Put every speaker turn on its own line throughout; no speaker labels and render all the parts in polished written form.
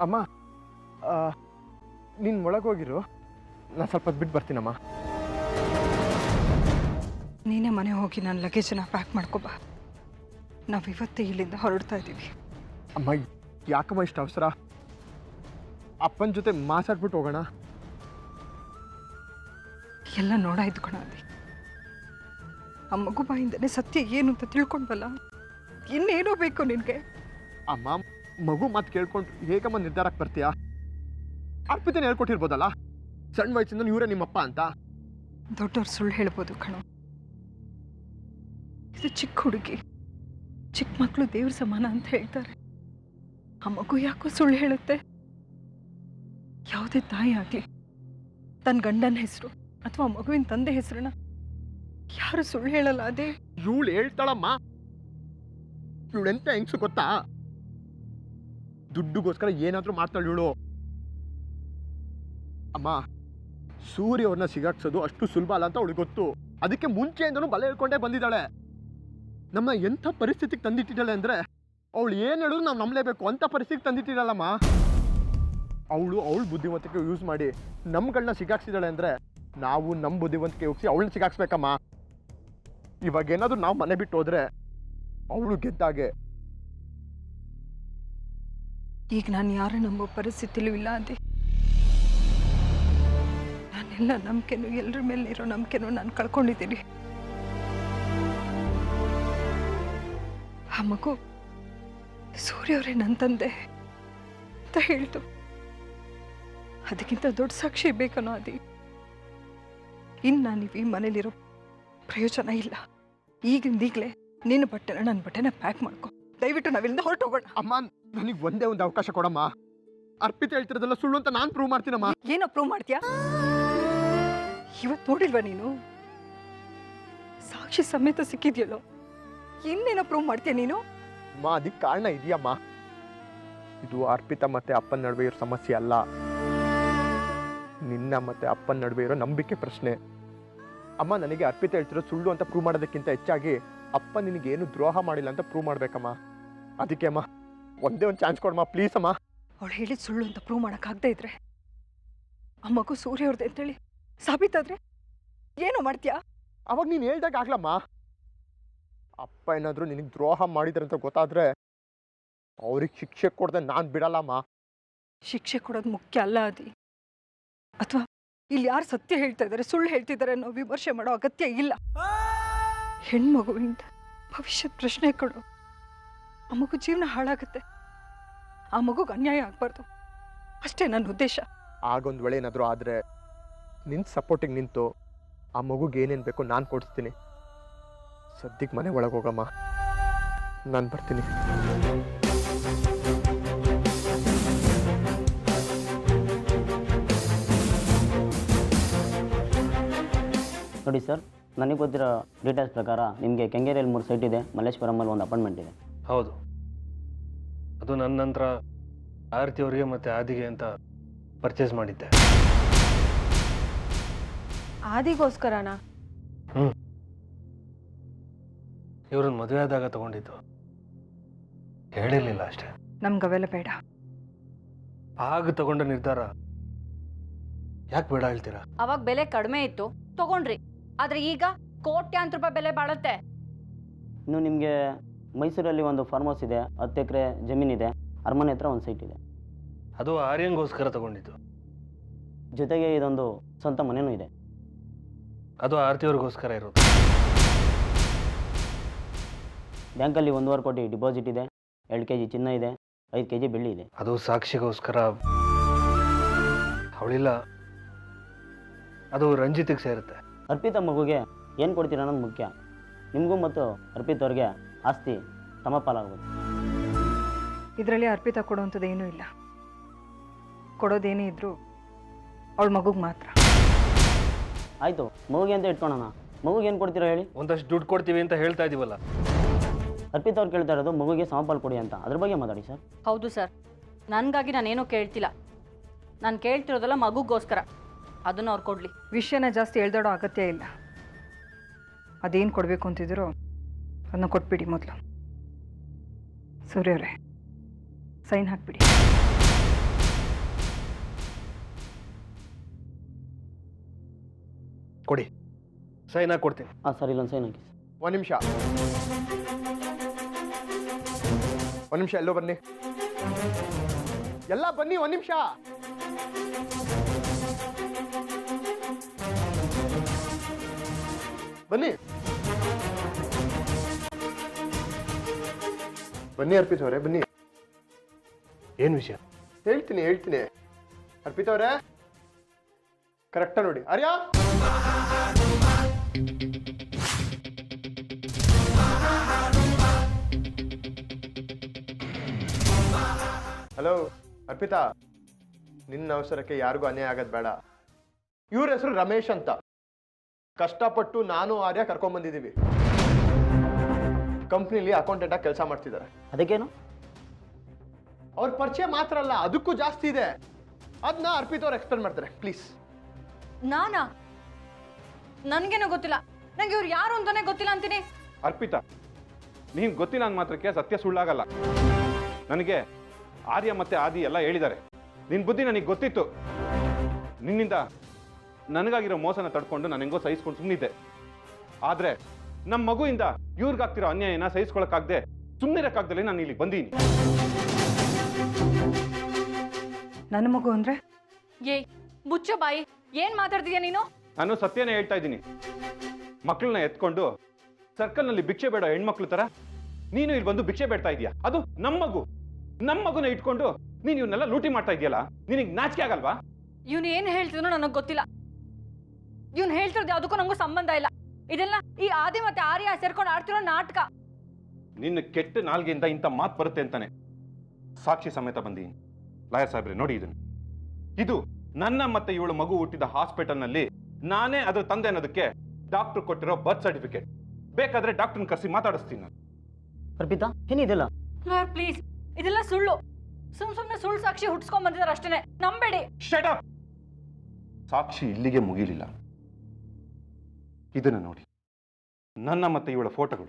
ಅಮ್ಮ ನೀನು ಒಳಗೋಗಿರು, ನಾನು ಸ್ವಲ್ಪ ಹೊತ್ತು ಬಿಟ್ಟು ಬರ್ತೀನಮ್ಮ.
ನೀನೇ ಮನೆ ಹೋಗಿ ನನ್ನ ಲಗೇಜನ್ನ ಪ್ಯಾಕ್ ಮಾಡ್ಕೊಬಾ. ನಾವಿವತ್ತೇ ಇಲ್ಲಿಂದ ಹೊರಡ್ತಾ ಇದ್ದೀವಿ.
ಅಮ್ಮ ಯಾಕಮ್ಮ ಇಷ್ಟು ಅವಸರ? ಅಪ್ಪನ ಜೊತೆ ಮಾತಾಡ್ಬಿಟ್ಟು ಹೋಗೋಣ.
ಎಲ್ಲ ನೋಡಾಯ್ತು ಕಣ ಅದಿ. ಆ ಮಗು ಬಾಯಿಂದನೇ ಸತ್ಯ ಏನು ಅಂತ ತಿಳ್ಕೊಂಡ್ಬಲ್ಲ. ಇನ್ನೇನೋ ಬೇಕು ನಿನಗೆ?
ಅಮ್ಮ ಮಗು ಮಾತು ಕೇಳ್ಕೊಂಡು ಹೇಗಮ್ಮ ನಿರ್ಧಾರಕ್ಕೆ ಬರ್ತೀಯಾ? ಅರ್ಪಿತನೇ ಹೇಳ್ಕೊಟ್ಟಿರ್ಬೋದಲ್ಲ, ಸಣ್ಣ ವಯಸ್ಸಿಂದ ಇವರೇ ನಿಮ್ಮಪ್ಪ ಅಂತ.
ದೊಡ್ಡವ್ರು ಸುಳ್ಳು ಹೇಳ್ಬೋದು ಕಣೋ. ಇದು ಚಿಕ್ಕ ಹುಡುಗಿ, ಚಿಕ್ಕ ಮಕ್ಕಳು ದೇವ್ರ ಸಮಾನ ಅಂತ ಹೇಳ್ತಾರೆ. ಆ ಮಗು ಯಾಕೋ ಸುಳ್ಳು ಹೇಳುತ್ತೆ? ಯಾವುದೇ ತಾಯಿ ಆಗಲಿ ತನ್ನ ಗಂಡನ ಹೆಸರು ಅಥವಾ ಮಗುವಿನ ತಂದೆ ಹೆಸರನ್ನ ಯಾರು ಸುಳ್ಳು ಹೇಳಲ್ಲ. ಅದೇ
ಇವಳು ಹೇಳ್ತಾಳಮ್ಮ. ಇವಳೆಂತ ಹೆಂಗ್ಸು ಗೊತ್ತಾ? ದುಡ್ಡುಗೋಸ್ಕರ ಏನಾದ್ರೂ ಮಾಡ್ತಾಳೆ ಇವಳು. ಅಮ್ಮ ಸೂರ್ಯ ಅವ್ರನ್ನ ಸಿಗಾಕ್ಸೋದು ಅಷ್ಟು ಸುಲಭ ಅಲ್ಲ ಅಂತ ಅವಳಿಗೆ ಗೊತ್ತು. ಅದಕ್ಕೆ ಮುಂಚೆಯಿಂದನೂ ಬಲೆ ಹೇಳ್ಕೊಂಡೇ ಬಂದಿದ್ದಾಳೆ. ನಮ್ಮ ಎಂಥ ಪರಿಸ್ಥಿತಿಗೆ ತಂದಿಟ್ಟಿದ್ದಾಳೆ ಅಂದ್ರೆ ಅವಳು ಏನು ಹೇಳಿದ್ರು ನಾವು ನಂಬಲೇಬೇಕು ಅಂತ ಪರಿಸ್ಥಿತಿಗೆ ತಂದಿಟ್ಟಿರಲ್ಲಮ್ಮ. ಅವಳ ಬುದ್ಧಿವಂತಿಕೆ ಯೂಸ್ ಮಾಡಿ ನಮ್ಗಳನ್ನ ಸಿಗಾಕ್ಸಿದಾಳೆ ಅಂದ್ರೆ ನಾವು ನಮ್ಮ ಬುದ್ಧಿವಂತಿಕೆ ಉಗಿಸಿ ಅವಳನ್ನ ಸಿಗಾಕ್ಸ್ಬೇಕಮ್ಮ. ಇವಾಗ ಏನಾದ್ರು ನಾವು ಮನೆ ಬಿಟ್ಟು ಹೋದ್ರೆ ಅವಳು ಗೆದ್ದಾಗೆ.
ಈಗ ನಾನು ಯಾರು ನಂಬೋ ಪರಿಸ್ಥಿತಿಲೂ ಇಲ್ಲ ಅದೇ. ನಾನೆಲ್ಲ ನಂಬಿಕೆನೂ ಎಲ್ಲರ ಮೇಲೆ ಇರೋ ನಂಬಿಕೆನೂ ನಾನು ಕಳ್ಕೊಂಡಿದ್ದೀನಿ. ಆ ಮಗು ಸೂರ್ಯ ಅವರೇ ನನ್ನ ತಂದೆ ಅಂತ ಹೇಳ್ತು. ಅದಕ್ಕಿಂತ ದೊಡ್ಡ ಸಾಕ್ಷಿ ಬೇಕನೋ ಅದಿ. ಇನ್ನು ನಾನಿವ್ ಈ ಮನೇಲಿರೋ ಪ್ರಯೋಜನ ಇಲ್ಲ. ಈಗಿಂದೀಗಲೇ ನಿನ್ನ ಬಟ್ಟೆನ ನನ್ನ ಬಟ್ಟೆನ ಪ್ಯಾಕ್ ಮಾಡ್ಕೊ. ದಯವಿಟ್ಟು ನಾವಿಲ್ಲಿಂದ ಹೊರಟೋಗೋಣ.
ಅಮ್ಮ ನನಗೆ ಒಂದೇ ಒಂದು ಅವಕಾಶ ಕೊಡಮ್ಮ. ಅರ್ಪಿತ ಹೇಳ್ತಿರೋದೆಲ್ಲ ಸುಳ್ಳು ಅಂತ ನಾನು ಪ್ರೂವ್ ಮಾಡ್ತೀನಮ್ಮ.
ಏನೋ ಪ್ರೂವ್ ಮಾಡ್ತೀಯಾ? ಇವತ್ತು ನೋಡಿಲ್ವಾ ನೀನು? ಸಾಕ್ಷಿ ಸಮೇತ ಸಿಕ್ಕಿದ್ಯಲ್ಲೋ, ಇನ್ನೇನೋ ಪ್ರೂವ್ ಮಾಡ್ತೀಯ ನೀನು?
ಅಮ್ಮ ಅದಕ್ಕೆ ಕಾರಣ ಇದೆಯಮ್ಮ. ಇದು ಅರ್ಪಿತ ಮತ್ತೆ ಅಪ್ಪನ ನಡುವೆ ಇರೋ ಸಮಸ್ಯೆ ಅಲ್ಲ, ನಿನ್ನ ಮತ್ತೆ ಅಪ್ಪನ ನಡುವೆ ಇರೋ ನಂಬಿಕೆ ಪ್ರಶ್ನೆ. ಅಮ್ಮ ನನಗೆ ಅರ್ಪಿತ ಹೇಳ್ತಿರೋ ಸುಳ್ಳು ಅಂತ ಪ್ರೂವ್ ಮಾಡೋದಕ್ಕಿಂತ ಹೆಚ್ಚಾಗಿ ಅಪ್ಪ ನಿನಗೇನು ದ್ರೋಹ ಮಾಡಿಲ್ಲ ಅಂತ ಪ್ರೂವ್ ಮಾಡ್ಬೇಕಮ್ಮ. ಅದಕ್ಕೆ ಅಮ್ಮ ಒಂದೇ ಒಂದು ಚಾನ್ಸ್ ಕೊಡಮ್ಮ ಪ್ಲೀಸ್ ಅಮ್ಮ.
ಅವಳು ಹೇಳಿದ ಸುಳ್ಳು ಅಂತ ಪ್ರೂವ್ ಮಾಡೋಕ್ಕಾಗದೇ ಇದ್ರೆ, ಆ ಮಗು ಸೂರ್ಯ ಅವ್ರದ್ದು ಅಂತೇಳಿ ಸಾಬೀತಾದ್ರೆ ಏನೋ ಮಾಡ್ತೀಯಾ?
ಅವಾಗ ನೀನು ಹೇಳ್ದಾಗ ಆಗ್ಲಮ್ಮ. ಅಪ್ಪ ಏನಾದರೂ ನಿನಗೆ ದ್ರೋಹ ಮಾಡಿದ್ರೆ ಅಂತ ಗೊತ್ತಾದ್ರೆ ಅವ್ರಿಗೆ ಶಿಕ್ಷೆ ಕೊಡದೆ ನಾನು ಬಿಡಲ್ಲಮ್ಮ.
ಶಿಕ್ಷೆ ಕೊಡೋದು ಮುಖ್ಯ ಅಲ್ಲ ಅದಿ. ಅಥವಾ ಇಲ್ಲಿ ಯಾರು ಸತ್ಯ ಹೇಳ್ತಾ ಇದ್ದಾರೆ ಸುಳ್ಳು ಹೇಳ್ತಿದ್ದಾರೆ ಅನ್ನೋ ವಿಮರ್ಶೆ ಮಾಡೋ ಅಗತ್ಯ ಇಲ್ಲ. ಹೆಣ್ಮಗುವಿಂದ ಭವಿಷ್ಯದ ಪ್ರಶ್ನೆ ಕೊಡು. ಆ ಮಗು ಜೀವನ ಹಾಳಾಗುತ್ತೆ. ಆ ಮಗುಗೆ ಅನ್ಯಾಯ ಆಗ್ಬಾರ್ದು ಅಷ್ಟೇ ನನ್ನ ಉದ್ದೇಶ.
ಆಗೊಂದು ವೇಳೆ ಏನಾದರೂ ಆದರೆ ನಿನ್ನ ಸಪೋರ್ಟಿಗೆ ನಿಂತು ಆ ಮಗುಗೆ ಏನೇನು ಬೇಕೋ ನಾನು ಕೊಡಿಸ್ತೀನಿ. ಸದ್ಯಕ್ಕೆ ಮನೆ ಒಳಗೆ ಹೋಗಮ್ಮ, ನಾನು ಬರ್ತೀನಿ.
ನೋಡಿ ಸರ್, ನನಗೆ ಗೊತ್ತಿರೋ ಡೀಟೇಲ್ಸ್ ಪ್ರಕಾರ ನಿಮಗೆ ಕೆಂಗೇರಿಯಲ್ಲಿ 3 ಸೈಟ್ ಇದೆ, ಮಲ್ಲೇಶ್ವರಮಲ್ಲಿ 1 ಅಪಾರ್ಟ್ಮೆಂಟ್ ಇದೆ.
ಹೌದು, ಅದು ನನ್ನ ನಂತರ ಆರತಿ ಅವರಿಗೆ ಮತ್ತು ಆದಿಗೆ ಅಂತ ಪರ್ಚೇಸ್ ಮಾಡಿದ್ದೆ.
ಆದಿಗೋಸ್ಕರನಾ?
ಇವ್ರನ್ನ ಮದುವೆ ಆದಾಗ ತಗೊಂಡಿದ್ದು, ಹೇಳಿರ್ಲಿಲ್ಲ ಅಷ್ಟೇ.
ನಮ್ಗವೆಲ್ಲ ಬೇಡ.
ಆಗ ತಗೊಂಡ ನಿರ್ಧಾರ ಯಾಕೆ ಬೇಡ ಹೇಳ್ತೀರಾ?
ಅವಾಗ ಬೆಲೆ ಕಡಿಮೆ ಇತ್ತು, ತಗೊಂಡ್ರಿ. ಆದ್ರೆ ಈಗ ಕೋಟ್ಯಾಂತರ ರೂಪಾಯಿ ಬೆಲೆ ಬಾಳುತ್ತೆ.
ಇನ್ನು ನಿಮಗೆ ಮೈಸೂರಲ್ಲಿ ಒಂದು ಫಾರ್ಮ್ ಹೌಸ್ ಇದೆ, 10 ಎಕರೆ ಜಮೀನಿದೆ, ಅರಮನೆ ಹತ್ರ ಒಂದು ಸೈಟ್ ಇದೆ.
ಅದು ಆರ್ಯಂಗೋಸ್ಕರ ತಗೊಂಡಿದ್ದು.
ಜೊತೆಗೆ ಇದೊಂದು ಸ್ವಂತ ಮನೆಯೂ ಇದೆ.
ಅದು ಆರತಿಯವ್ರಿಗೋಸ್ಕರ ಇರೋದು.
ಬ್ಯಾಂಕಲ್ಲಿ 1.25 ಕೋಟಿ ಡಿಪಾಸಿಟ್ ಇದೆ, 2 kg ಚಿನ್ನ ಇದೆ, 5 kg ಬೆಳ್ಳಿ ಇದೆ.
ಅದು ಸಾಕ್ಷಿಗೋಸ್ಕರ. ಅವಳಿಲ್ಲ, ಅದು ರಂಜಿತಿಗೆ ಸೇರುತ್ತೆ.
ಅರ್ಪಿತ ಮಗುಗೆ ಏನು ಕೊಡ್ತೀರ ಅನ್ನೋದು ಮುಖ್ಯ. ನಿಮಗೂ ಮತ್ತು ಅರ್ಪಿತ್ ಅವ್ರಿಗೆ ಆಸ್ತಿ ಸಮಪಾಲಾಗುತ್ತೆ.
ಇದರಲ್ಲಿ ಅರ್ಪಿತ ಕೊಡೋವಂಥದ್ದು ಏನೂ ಇಲ್ಲ. ಕೊಡೋದೇನೇ ಇದ್ರು ಅವಳ ಮಗುಗೆ ಮಾತ್ರ.
ಆಯಿತು, ಮಗುಗೆ ಅಂತ ಇಟ್ಕೊಳ್ಳೋಣ. ಮಗುಗೆ ಏನು ಕೊಡ್ತೀರಾ ಹೇಳಿ?
ಒಂದಷ್ಟು ದುಡ್ಡು ಕೊಡ್ತೀವಿ ಅಂತ ಹೇಳ್ತಾ ಇದೀವಲ್ಲ.
ಅರ್ಪಿತ್ ಅವ್ರು ಕೇಳ್ತಾ ಇರೋದು ಮಗುಗೆ ಸಮಪಾಲು ಕೊಡಿ ಅಂತ. ಅದ್ರ ಬಗ್ಗೆ ಮಾತಾಡಿ ಸರ್.
ಹೌದು ಸರ್, ನನಗಾಗಿ ನಾನೇನೋ ಕೇಳ್ತಿಲ್ಲ. ನಾನು ಕೇಳ್ತಿರೋದಲ್ಲ ಮಗುಗೋಸ್ಕರ. ಅದನ್ನು ಅವ್ರು ಕೊಡಲಿ.
ವಿಷಯನ ಜಾಸ್ತಿ ಎಳ್ದಾಡೋ ಅಗತ್ಯ ಇಲ್ಲ. ಅದೇನು ಕೊಡಬೇಕು ಅಂತಿದ್ದೀರೋ ಅದನ್ನ ಕೊಟ್ಬಿಡಿ ಮೊದಲು. ಸೂರ್ಯವರೇ, ಸೈನ್ ಹಾಕ್ಬಿಡಿ.
ಕೊಡಿ, ಸೈನ್ ಹಾಕಿ ಕೊಡ್ತೀನಿ.
ಹಾಂ ಸರ್, ಇಲ್ಲೊಂದು ಸೈನ್ ಹಾಕಿ.
ಒಂದು ನಿಮಿಷ, ಒಂದು ನಿಮಿಷ, ಎಲ್ಲೋ ಬನ್ನಿ, ಎಲ್ಲ ಬನ್ನಿ, ಒಂದು ನಿಮಿಷ. ಬನ್ನಿ ಬನ್ನಿ ಅರ್ಪಿತ್ ಅವರೇ, ಬನ್ನಿ.
ಏನು ವಿಷಯ?
ಹೇಳ್ತೀನಿ ಅರ್ಪಿತ್ ಅವರೇ, ಕರೆಕ್ಟಾ ನೋಡಿ. ಆರ್ಯ, ಹಲೋ ಅರ್ಪಿತಾ, ನಿನ್ನ ಅವಸರಕ್ಕೆ ಯಾರಿಗೂ ಅನ್ಯಾಯ ಆಗೋದು ಬೇಡ. ಇವ್ರ ಹೆಸರು ರಮೇಶ್ ಅಂತ. ಕಷ್ಟಪಟ್ಟು ನಾನು ಆರ್ಯ ಕರ್ಕೊಂಡ್ ಬಂದಿದ್ದೀವಿ. ಕಂಪ್ನಿಲಿ ಅಕೌಂಟೆಂಟ್ ಆಗಿ ಕೆಲಸ ಮಾಡ್ತಿದ್ದಾರೆ.
ಅದಕ್ಕೇನು?
ಅವ್ರ ಪರಿಚಯ ಮಾತ್ರ ಅಲ್ಲ, ಅದಕ್ಕೂ ಜಾಸ್ತಿ ಇದೆ. ಅದನ್ನ ಅರ್ಪಿತ್ ಅವ್ರು ಎಕ್ಸ್ಪ್ಲೇನ್ ಮಾಡ್ತಾರೆ, ಪ್ಲೀಸ್.
ನಾನಾ? ನನ್ಗೇನು ಗೊತ್ತಿಲ್ಲ, ನಂಗೆ ಇವ್ರು ಯಾರು ಅಂತಾನೆ ಗೊತ್ತಿಲ್ಲ ಅಂತೀನಿ.
ಅರ್ಪಿತಾ, ನೀನು ಗೊತ್ತಿಲ್ಲ ಅಂದ ಮಾತ್ರಕ್ಕೆ ಸತ್ಯ ಸುಳ್ಳಾಗಲ್ಲ. ನನಗೆ ಆರ್ಯ ಮತ್ತೆ ಆದಿ ಎಲ್ಲ ಹೇಳಿದ್ದಾರೆ. ನಿನ್ನ ಬುದ್ಧಿ ನನಗೆ ಗೊತ್ತಿತ್ತು. ನಿನ್ನಿಂದ ನನಗಾಗಿರೋ ಮೋಸನ ತಡ್ಕೊಂಡು ನಾನು ಹೆಂಗೋ ಸಹಿಸ್ಕೊಂಡು ಸುಮ್ಮನಿದ್ದೆ. ಆದರೆ ನಮ್ಮ ಮಗುವಿಂದ ಇವ್ರಿಗಾಗ್ತಿರೋ ಅನ್ಯಾಯನ ಸಹಿಸ್ಕೊಳಕ್ಕಾಗದೆ ಸುಮ್ಮನಿರಕ್ಕಾಗ್ದಲೇ ನಾನು ಇಲ್ಲಿಗೆ ಬಂದೀನಿ.
ನನ್ನ ಮಗು ಅಂದ್ರೆ?
ಏಯ್ ಮುಚ್ಚ ಬಾಯಿ, ಏನ್ ಮಾತಾಡ್ತೀಯ ನೀನು?
ನಾನು ಸತ್ಯನೇ ಹೇಳ್ತಾ ಇದ್ದೀನಿ. ಮಕ್ಕಳನ್ನ ಎತ್ಕೊಂಡು ಸರ್ಕಲ್ನಲ್ಲಿ ಭಿಕ್ಷೆ ಬೇಡೋ ಹೆಣ್ಮಕ್ಳು ತರ ನೀನು ಇಲ್ಲಿ ಬಂದು ಭಿಕ್ಷೆ ಬೇಡ್ತಾ ಇದೀಯಾ. ಅದು ನಮ್ಮ ಮಗುನ ಇಟ್ಕೊಂಡು ನೀನು ಇವನ್ನೆಲ್ಲ ಲೂಟಿ ಮಾಡ್ತಾ ಇದೆಯಲ್ಲ, ನಿನಗೆ ನಾಚಿಕೆ ಆಗಲ್ವಾ?
ಇವ್ನು ಏನ್ ಹೇಳ್ತಿದ್ನೋ ನನಗೆ ಗೊತ್ತಿಲ್ಲ. ಇವ್ನು ಹೇಳ್ತಿರೋದು ಯಾವುದಕ್ಕೂ ನಂಗೂ ಸಂಬಂಧ ಇಲ್ಲ. ಇದೆಲ್ಲ ಈ ಆದಿ ಮತ್ತೆ ಆರ್ಯ ಸೇರ್ಕೊಂಡು ಆಡ್ತಿರೋ ನಾಟಕ.
ನಿನ್ನ ಕೆಟ್ಟ ನಾಲ್ಗೆಯಿಂದ ಇಂಥ ಮಾತು ಬರುತ್ತೆ ಅಂತಾನೆ ಸಾಕ್ಷಿ ಸಮೇತ ಬಂದೀನಿ. ಲಾಯರ್ ಸಾಹೇಬ್ರೆ, ನೋಡಿ ಇದು ನನ್ನ ಮತ್ತೆ ಇವಳು ಮಗು ಹುಟ್ಟಿದ ಹಾಸ್ಪಿಟಲ್ನಲ್ಲಿ ನಾನೇ ಅದ್ರ ತಂದೆ ಅನ್ನೋದಕ್ಕೆ ಡಾಕ್ಟರ್ ಕೊಟ್ಟಿರೋ ಬರ್ತ್ ಸರ್ಟಿಫಿಕೇಟ್. ಬೇಕಾದ್ರೆ ಡಾಕ್ಟರ್ನ ಕರೆಸಿ ಮಾತಾಡಿಸ್ತೀನಿ ನಾನು.
ಅರ್ಪಿತಾ, ಏನಿದೆಲ್ಲ?
ಲಾಯರ್ ಪ್ಲೀಸ್, ಇದೆಲ್ಲ ಸುಳ್ಳು. ಸುಮ್ಮನೆ ಸುಳ್ಳು ಸಾಕ್ಷಿ ಹುಟ್ಸ್ಕೊಂಡ್ ಬಂದಿದ್ದಾರೆ ಅಷ್ಟೇನೆ, ನಂಬೇಡಿ.
Shut up! ಸಾಕ್ಷಿ ಇಲ್ಲಿಗೆ ಮುಗಿಲಿಲ್ಲ. ಇದನ್ನ ನೋಡಿ, ನನ್ನ ಮತ್ತೆ ಇವಳ ಫೋಟೋಗಳು.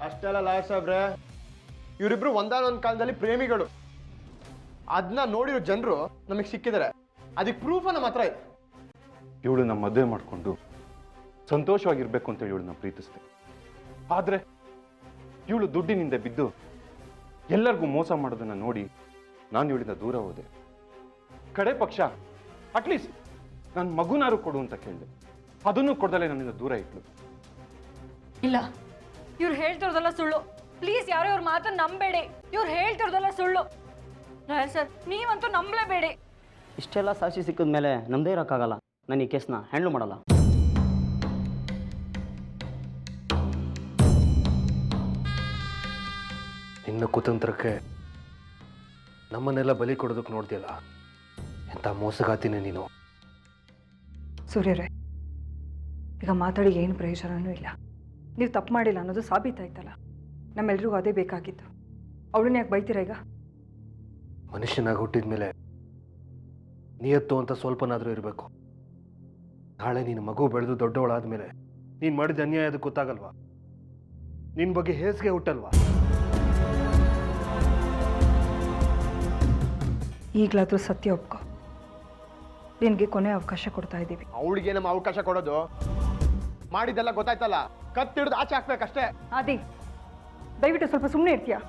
ಅಷ್ಟೆಲ್ಲ ಲಾಯರ್ ಸಾಹೇಬ್ರೆ, ಇವರಿಬ್ರು ಒಂದಾನೊಂದು ಕಾಲದಲ್ಲಿ ಪ್ರೇಮಿಗಳು. ಅದನ್ನ ನೋಡಿರೋ ಜನರು ನಮಗೆ ಸಿಕ್ಕಿದ್ದಾರೆ. ಅದಕ್ಕೆ ಪ್ರೂಫ್ ನಮ್ಮ ಹತ್ರ ಇದೆ.
ಇವಳು ನಮ್ಮ ಮದುವೆ ಮಾಡಿಕೊಂಡು ಸಂತೋಷವಾಗಿರ್ಬೇಕು ಅಂತ ಇವಳು ನಾವು ಪ್ರೀತಿಸ್ತೆ. ಆದ್ರೆ ಇವಳು ದುಡ್ಡಿನಿಂದ ಬಿದ್ದು ಎಲ್ಲರಿಗೂ ಮೋಸ ಮಾಡೋದನ್ನ ನೋಡಿ ನಾನು ಇವಳಿಂದ ದೂರ ಹೋದೆ. ಕಡೆ ಪಕ್ಷ ಅಟ್ಲೀಸ್ಟ್ ನನ್ನ ಮಗುನಾರು ಕೊಡು ಅಂತ ಕೇಳಿದೆ. ಅದನ್ನು ಕೊಡ್ದಲೇ ನನ್ನಿಂದ ದೂರ ಇಟ್ಲು.
ಇಲ್ಲ, ಇವ್ರು ಹೇಳ್ತಿರೋದೆಲ್ಲ ಸುಳ್ಳು. ಪ್ಲೀಸ್ ಯಾರೋ ಇವ್ರ ಮಾತನ್ನ ನಂಬೇಡಿ. ಇವ್ರು ಹೇಳ್ತಿರೋದೆಲ್ಲ ಸುಳ್ಳು. ಲಾಯರ್ ಸರ್, ನೀವಂತೂ ನಂಬಲೇಬೇಡಿ.
ಇಷ್ಟೆಲ್ಲ ಸಾಕ್ಷಿ ಸಿಕ್ಕಿದ ಮೇಲೆ ನಮ್ಮದೇ ಇರೋಕ್ಕಾಗಲ್ಲ. ನಾನು ಈ ಕೇಸ್ನ ಹ್ಯಾಂಡ್ಲ್ ಮಾಡಲ್ಲ.
ನಿನ್ನ ಕುತಂತ್ರಕ್ಕೆ ನಮ್ಮನ್ನೆಲ್ಲ ಬಲಿ ಕೊಡೋದಕ್ಕೆ ನೋಡ್ತೀಯಲ್ಲ, ಎಂಥ ಮೋಸಗಾತಿನೇ ನೀನು.
ಸೂರ್ಯರೇ, ಈಗ ಮಾತಾಡಿ ಏನು ಪ್ರಯೋಜನವೂ ಇಲ್ಲ. ನೀವು ತಪ್ಪು ಮಾಡಿಲ್ಲ ಅನ್ನೋದು ಸಾಬೀತಾಯ್ತಲ್ಲ. ನಮ್ಮೆಲ್ರಿಗೂ ಅದೇ ಬೇಕಾಗಿತ್ತು. ಅವಳನ್ನ ಯಾಕೆ ಬೈತೀರಾ ಈಗ?
ಮನುಷ್ಯನಾಗಿ ಹುಟ್ಟಿದ ಮೇಲೆ ನಿಯತ್ತು ಅಂತ ಸ್ವಲ್ಪನಾದರೂ ಇರಬೇಕು. ನಾಳೆ ನೀನು ಮಗು ಬೆಳೆದು ದೊಡ್ಡವಳಾದ್ಮೇಲೆ ನೀನು ಮಾಡಿದ ಅನ್ಯಾಯ ಅದಕ್ಕೆ ಗೊತ್ತಾಗಲ್ವಾ? ನಿನ್ನ ಬಗ್ಗೆ ಹೇಸಿಗೆ ಹುಟ್ಟಲ್ವಾ?
ಈಗಲಾದರೂ ಸತ್ಯ ಒಪ್ಕೊ. ನಿನಗೆ ಕೊನೆ ಅವಕಾಶ ಕೊಡ್ತಾ ಇದ್ದೀವಿ.
ಅವಳಿಗೆ ನಮ್ಮ ಅವಕಾಶ ಕೊಡೋದು? ಮಾಡಿದ್ದೆಲ್ಲ ಗೊತ್ತಾಯ್ತಲ್ಲ, ಕತ್ತಿಡಿದು ಆಚೆ ಹಾಕ್ಬೇಕಷ್ಟೇ.
ಆದಿ, ದಯವಿಟ್ಟು ಸ್ವಲ್ಪ ಸುಮ್ಮನೆ ಇರ್ತೀಯಾ?